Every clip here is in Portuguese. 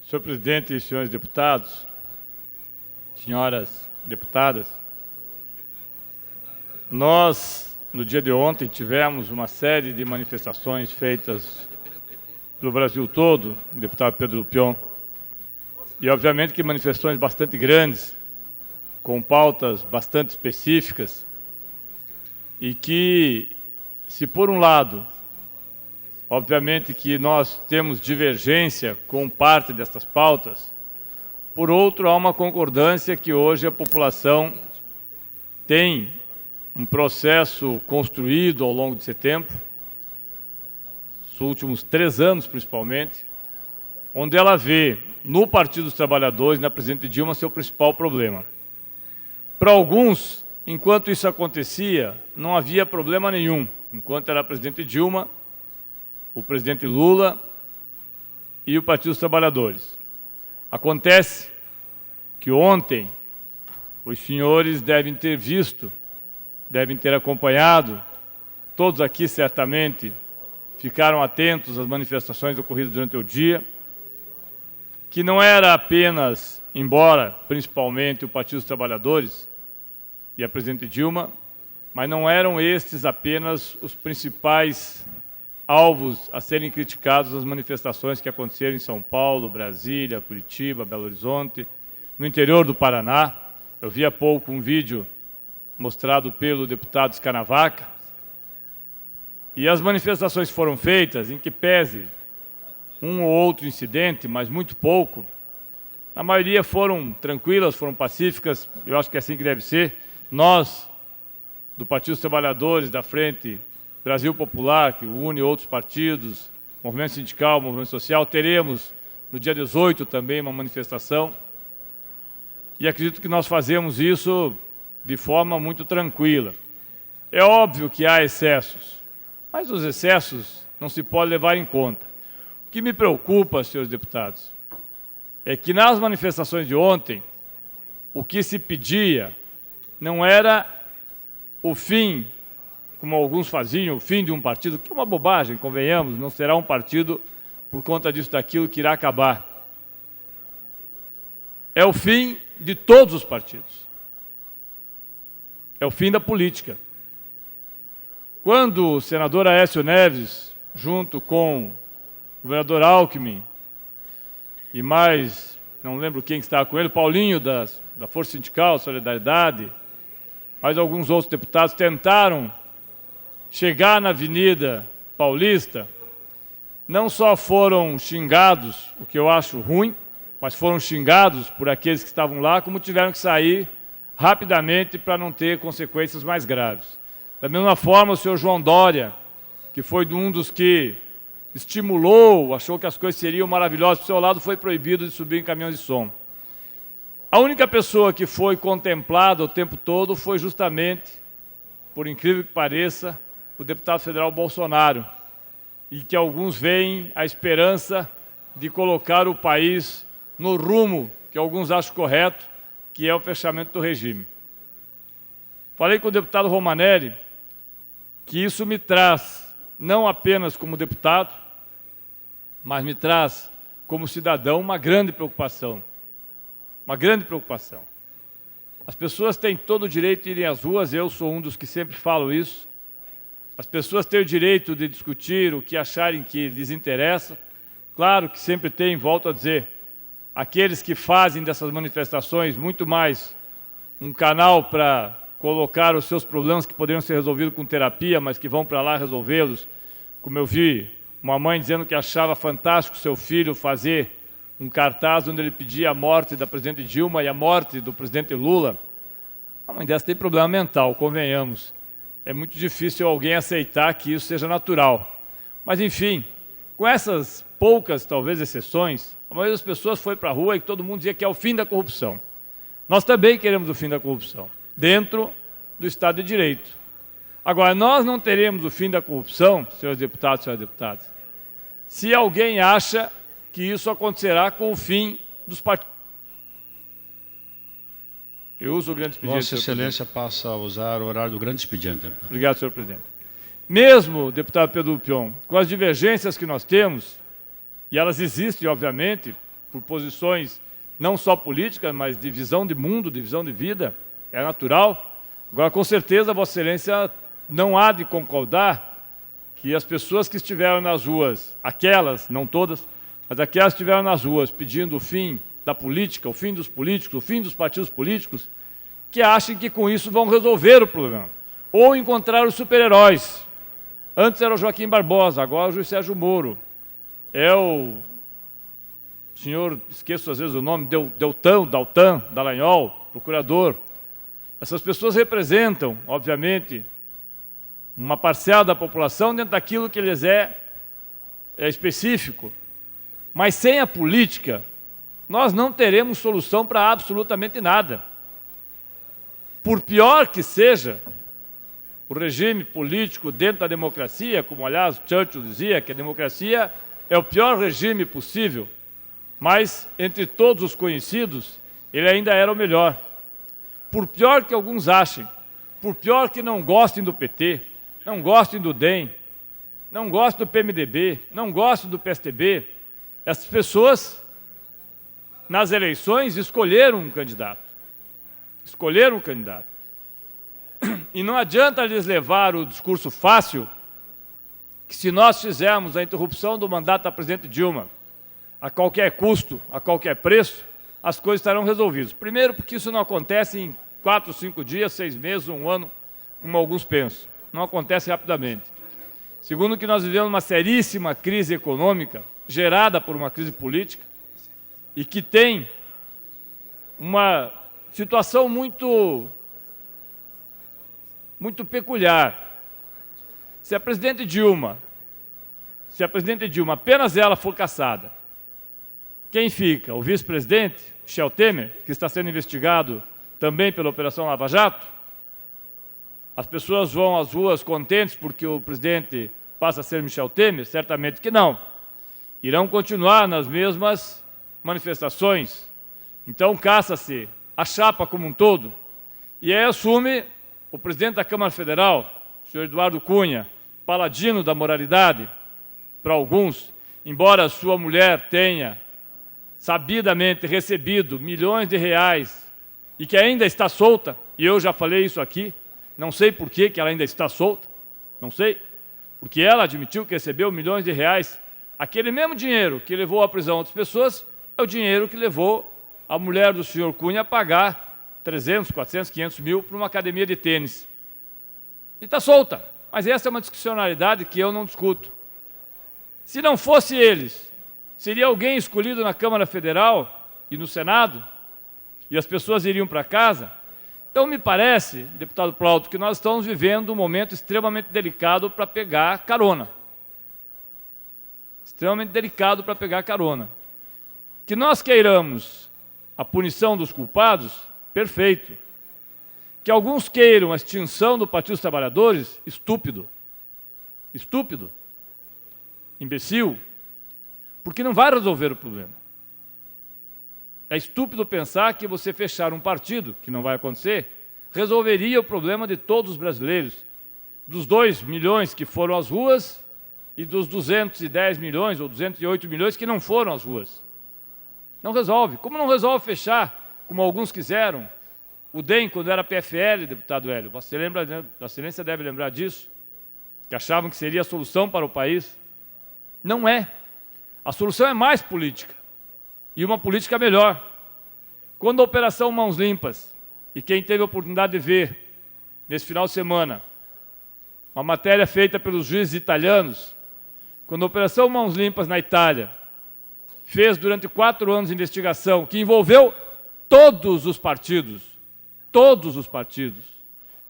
Senhor presidente e senhores deputados, senhoras deputadas, nós, no dia de ontem, tivemos uma série de manifestações feitas pelo Brasil todo, o deputado Pedro Lupion, e obviamente que manifestações bastante grandes, com pautas bastante específicas, e que, se por um lado, obviamente que nós temos divergência com parte dessas pautas, por outro, há uma concordância que hoje a população tem um processo construído ao longo desse tempo, nos últimos 3 anos principalmente, onde ela vê no Partido dos Trabalhadores, na presidente Dilma, seu principal problema. Para alguns, enquanto isso acontecia, não havia problema nenhum. Enquanto era a presidente Dilma, o presidente Lula e o Partido dos Trabalhadores. Acontece que ontem os senhores devem ter visto, devem ter acompanhado, todos aqui certamente ficaram atentos às manifestações ocorridas durante o dia, que não era apenas, embora principalmente o Partido dos Trabalhadores e a presidente Dilma, mas não eram estes apenas os principais alvos a serem criticados nas manifestações que aconteceram em São Paulo, Brasília, Curitiba, Belo Horizonte, no interior do Paraná. Eu vi há pouco um vídeo mostrado pelo deputado Scanavaca, e as manifestações foram feitas, em que pese um ou outro incidente, mas muito pouco, a maioria foram tranquilas, foram pacíficas, eu acho que é assim que deve ser. Nós, do Partido dos Trabalhadores, da Frente Brasil Popular, que une outros partidos, movimento sindical, movimento social, teremos no dia 18 também uma manifestação, e acredito que nós fazemos isso de forma muito tranquila. É óbvio que há excessos, mas os excessos não se pode levar em conta. O que me preocupa, senhores deputados, é que nas manifestações de ontem, o que se pedia não era o fim, como alguns faziam, o fim de um partido, que é uma bobagem, convenhamos, não será um partido por conta disso, daquilo, que irá acabar. É o fim de todos os partidos. É o fim da política. Quando o senador Aécio Neves, junto com o governador Alckmin, e mais, não lembro quem estava com ele, Paulinho, da Força Sindical, Solidariedade, mais alguns outros deputados, tentaram chegar na Avenida Paulista, não só foram xingados, o que eu acho ruim, mas foram xingados por aqueles que estavam lá, como tiveram que sair rapidamente para não ter consequências mais graves. Da mesma forma, o senhor João Dória, que foi um dos que estimulou, achou que as coisas seriam maravilhosas, do seu lado foi proibido de subir em caminhões de som. A única pessoa que foi contemplada o tempo todo foi justamente, por incrível que pareça, o deputado federal Bolsonaro, e que alguns veem a esperança de colocar o país no rumo que alguns acham correto, que é o fechamento do regime. Falei com o deputado Romanelli que isso me traz, não apenas como deputado, mas me traz como cidadão uma grande preocupação. Uma grande preocupação. As pessoas têm todo o direito de irem às ruas, eu sou um dos que sempre falo isso. As pessoas têm o direito de discutir o que acharem que lhes interessa. Claro que sempre tem, volto a dizer, aqueles que fazem dessas manifestações muito mais um canal para colocar os seus problemas que poderiam ser resolvidos com terapia, mas que vão para lá resolvê-los. Como eu vi uma mãe dizendo que achava fantástico seu filho fazer um cartaz onde ele pedia a morte da presidente Dilma e a morte do presidente Lula. A mãe dessa tem problema mental, convenhamos. É muito difícil alguém aceitar que isso seja natural. Mas, enfim, com essas poucas, talvez, exceções, a maioria das pessoas foi para a rua e todo mundo dizia que é o fim da corrupção. Nós também queremos o fim da corrupção, dentro do Estado de Direito. Agora, nós não teremos o fim da corrupção, senhores deputados e senhoras deputadas, se alguém acha que isso acontecerá com o fim dos partidos. Eu uso o grande expediente. Vossa Excelência passa a usar o horário do grande expediente. Obrigado, senhor presidente. Mesmo, deputado Pedro Lupion, com as divergências que nós temos, e elas existem, obviamente, por posições não só políticas, mas de visão de mundo, de visão de vida, é natural. Agora, com certeza, Vossa Excelência não há de concordar que as pessoas que estiveram nas ruas, aquelas, não todas, mas aquelas que estiveram nas ruas pedindo o fim da política, o fim dos políticos, o fim dos partidos políticos, que achem que com isso vão resolver o problema, ou encontrar os super-heróis. Antes era o Joaquim Barbosa, agora é o juiz Sérgio Moro. É o senhor, esqueço às vezes o nome, Daltan Dallagnol, procurador. Essas pessoas representam, obviamente, uma parcela da população dentro daquilo que lhes é específico. Mas sem a política, nós não teremos solução para absolutamente nada. Por pior que seja o regime político dentro da democracia, como, aliás, Churchill dizia, que a democracia é o pior regime possível, mas, entre todos os conhecidos, ele ainda era o melhor. Por pior que alguns achem, por pior que não gostem do PT, não gostem do DEM, não gostem do PMDB, não gostem do PSTB, essas pessoas, nas eleições, escolheram um candidato. Escolheram um candidato. E não adianta lhes levar o discurso fácil que se nós fizermos a interrupção do mandato da presidente Dilma a qualquer custo, a qualquer preço, as coisas estarão resolvidas. Primeiro, porque isso não acontece em 4, 5 dias, 6 meses, 1 ano, como alguns pensam. Não acontece rapidamente. Segundo, que nós vivemos uma seríssima crise econômica, gerada por uma crise política, e que tem uma situação muito peculiar. Se a presidente Dilma, apenas ela for cassada, quem fica? O vice-presidente, Michel Temer, que está sendo investigado também pela Operação Lava Jato? As pessoas vão às ruas contentes porque o presidente passa a ser Michel Temer? Certamente que não. Irão continuar nas mesmas manifestações. Então, caça-se a chapa como um todo, e aí assume o presidente da Câmara Federal, o senhor Eduardo Cunha, paladino da moralidade, para alguns, embora sua mulher tenha sabidamente recebido milhões de reais e que ainda está solta, e eu já falei isso aqui, não sei por que ela ainda está solta, não sei, porque ela admitiu que recebeu milhões de reais. Aquele mesmo dinheiro que levou à prisão outras pessoas é o dinheiro que levou a mulher do senhor Cunha a pagar 300, 400, 500 mil para uma academia de tênis. E está solta, mas essa é uma discricionalidade que eu não discuto. Se não fosse eles, seria alguém escolhido na Câmara Federal e no Senado, e as pessoas iriam para casa? Então, me parece, deputado Plauto, que nós estamos vivendo um momento extremamente delicado para pegar carona. Extremamente delicado para pegar carona. Que nós queiramos a punição dos culpados, perfeito. Que alguns queiram a extinção do Partido dos Trabalhadores, estúpido. Estúpido. Imbecil. Porque não vai resolver o problema. É estúpido pensar que você fechar um partido, que não vai acontecer, resolveria o problema de todos os brasileiros, dos 2 milhões que foram às ruas e dos 210 milhões ou 208 milhões que não foram às ruas. Não resolve. Como não resolve fechar, como alguns quiseram, o DEM, quando era PFL, deputado Hélio, Vossa Excelência deve lembrar disso, que achavam que seria a solução para o país. Não é. A solução é mais política. E uma política melhor. Quando a Operação Mãos Limpas, e quem teve a oportunidade de ver, nesse final de semana, uma matéria feita pelos juízes italianos, quando a Operação Mãos Limpas na Itália fez durante 4 anos de investigação, que envolveu todos os partidos,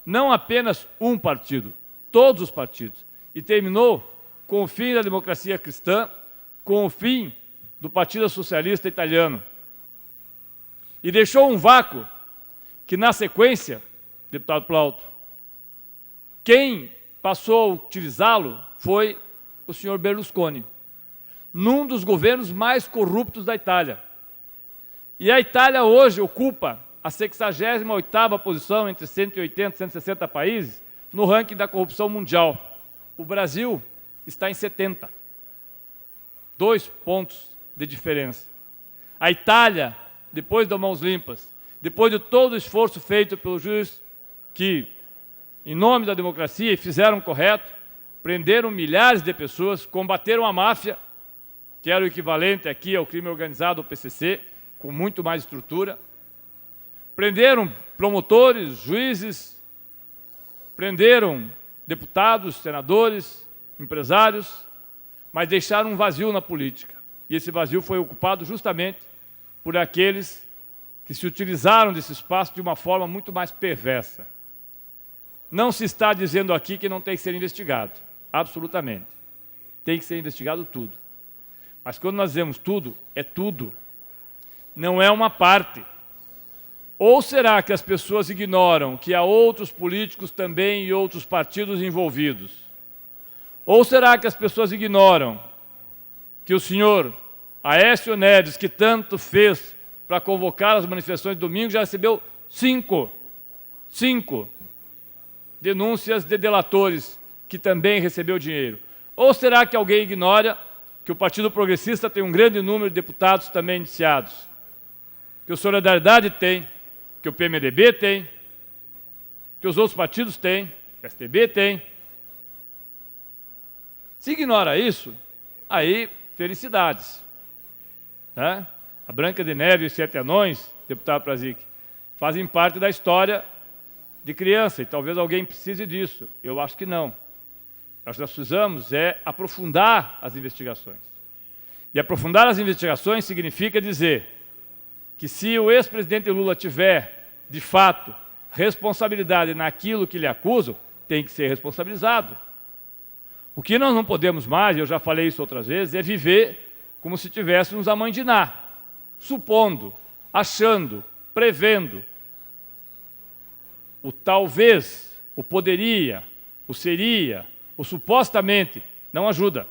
não apenas um partido, todos os partidos, e terminou com o fim da democracia cristã, com o fim do Partido Socialista Italiano. E deixou um vácuo que, na sequência, deputado Plauto, quem passou a utilizá-lo foi o senhor Berlusconi, num dos governos mais corruptos da Itália. E a Itália hoje ocupa a 68ª posição entre 180 e 160 países no ranking da corrupção mundial. O Brasil está em 70. 2 pontos de diferença. A Itália, depois das mãos limpas, depois de todo o esforço feito pelo juiz que, em nome da democracia, fizeram o correto, prenderam milhares de pessoas, combateram a máfia, que era o equivalente aqui ao crime organizado, ao PCC, com muito mais estrutura, prenderam promotores, juízes, prenderam deputados, senadores, empresários, mas deixaram um vazio na política. E esse vazio foi ocupado justamente por aqueles que se utilizaram desse espaço de uma forma muito mais perversa. Não se está dizendo aqui que não tem que ser investigado, absolutamente. Tem que ser investigado tudo. Mas quando nós dizemos tudo, é tudo. Não é uma parte. Ou será que as pessoas ignoram que há outros políticos também e outros partidos envolvidos? Ou será que as pessoas ignoram que o senhor Aécio Neves, que tanto fez para convocar as manifestações de domingo, já recebeu cinco denúncias de delatores que também recebeu dinheiro? Ou será que alguém ignora que o Partido Progressista tem um grande número de deputados também indiciados? Que o Solidariedade tem, que o PMDB tem, que os outros partidos têm, o PSDB tem. Se ignora isso, aí felicidades. Né? A Branca de Neve e os Sete Anões, deputado Prazic, fazem parte da história de criança, e talvez alguém precise disso. Eu acho que não. O que nós precisamos é aprofundar as investigações. E aprofundar as investigações significa dizer que se o ex-presidente Lula tiver, de fato, responsabilidade naquilo que lhe acusam, tem que ser responsabilizado. O que nós não podemos mais, eu já falei isso outras vezes, é viver como se tivéssemos a mãe de Ná, supondo, achando, prevendo. O talvez, o poderia, o seria, o supostamente, não ajuda.